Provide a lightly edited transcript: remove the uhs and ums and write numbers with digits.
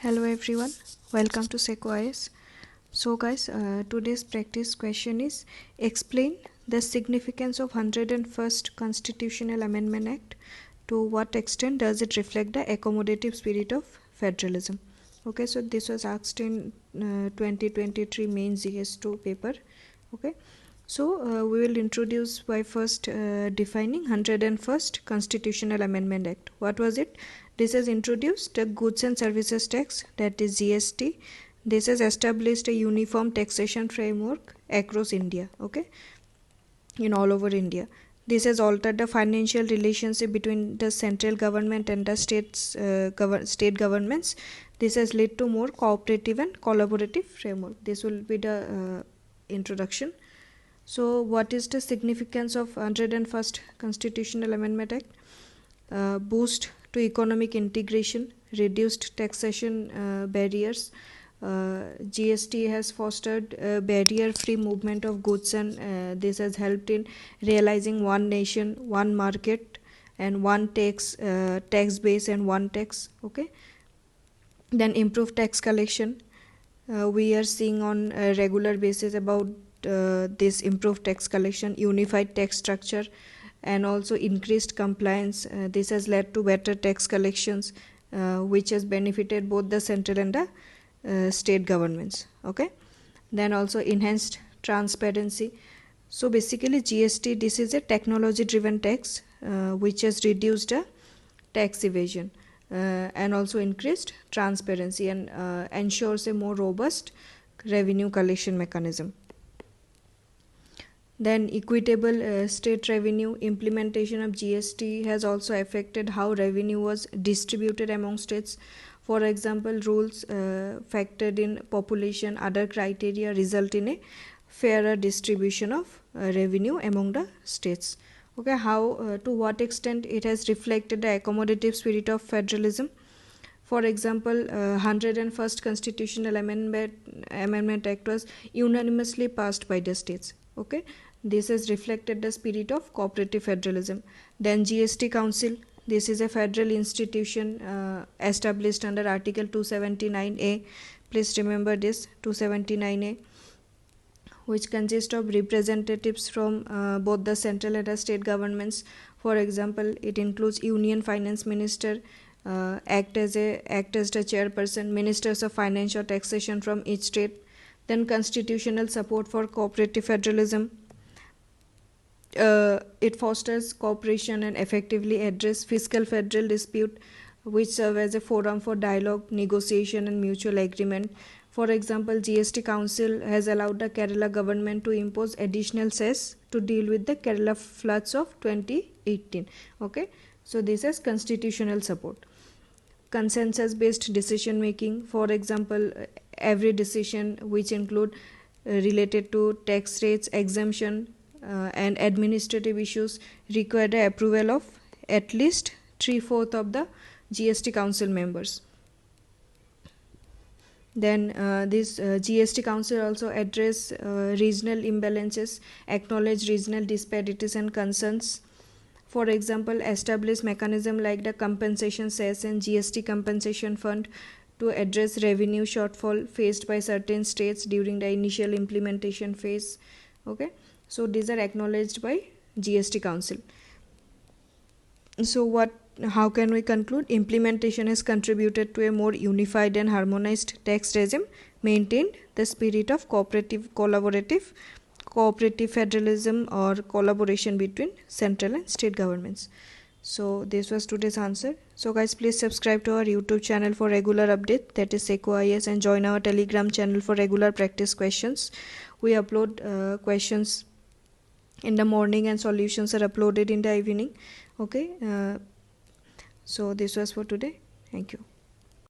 Hello everyone, welcome to SeiKo IS. So guys, today's practice question is explain the significance of 101st Constitutional Amendment Act. To what extent does it reflect the accommodative spirit of federalism? Okay, so this was asked in 2023 main GS2 paper. Okay, so we will introduce by first defining 101st Constitutional Amendment Act. What was it? This has introduced the Goods and Services Tax, that is GST. This has established a uniform taxation framework across India, okay, in all over India. This has altered the financial relationship between the central government and the state governments. This has led to more cooperative and collaborative framework. This will be the introduction. So what is the significance of 101st Constitutional Amendment Act? Boost to economic integration, reduced taxation barriers. GST has fostered barrier-free movement of goods, and this has helped in realizing one nation, one market, and one tax base and one tax. Okay. Then improved tax collection. We are seeing on a regular basis about this improved tax collection, unified tax structure, and also increased compliance. This has led to better tax collections, which has benefited both the central and the state governments. Okay. Then also enhanced transparency. So basically GST, this is a technology driven tax which has reduced tax evasion and also increased transparency and ensures a more robust revenue collection mechanism. Then equitable state revenue. Implementation of GST has also affected how revenue was distributed among states. For example, rules factored in population, other criteria result in a fairer distribution of revenue among the states. Okay, how to what extent it has reflected the accommodative spirit of federalism. For example, 101st Constitutional Amendment Act was unanimously passed by the states. Okay, this has reflected the spirit of cooperative federalism. Then GST Council. This is a federal institution established under Article 279A. Please remember this, 279A, which consists of representatives from both the central and the state governments. For example, it includes Union Finance Minister, act as the chairperson, ministers of finance or taxation from each state. Then constitutional support for cooperative federalism. It fosters cooperation and effectively address fiscal federal dispute, which serve as a forum for dialogue, negotiation and mutual agreement. For example, GST Council has allowed the Kerala government to impose additional cess to deal with the Kerala floods of 2018. Okay, so this is constitutional support. Consensus based decision making. For example, every decision which include related to tax rates, exemption and administrative issues require the approval of at least 3/4 of the GST Council members. Then this GST Council also address regional imbalances, acknowledge regional disparities and concerns. For example, establish mechanism like the compensation cess and GST compensation fund to address revenue shortfall faced by certain states during the initial implementation phase. Okay, so these are acknowledged by GST Council. So how can we conclude? Implementation has contributed to a more unified and harmonized tax regime, maintained the spirit of cooperative federalism or collaboration between central and state governments. So this was today's answer. So guys, please subscribe to our YouTube channel for regular update, that is SeiKo IS, and join our Telegram channel for regular practice questions. We upload questions in the morning and solutions are uploaded in the evening. Okay, so this was for today. Thank you.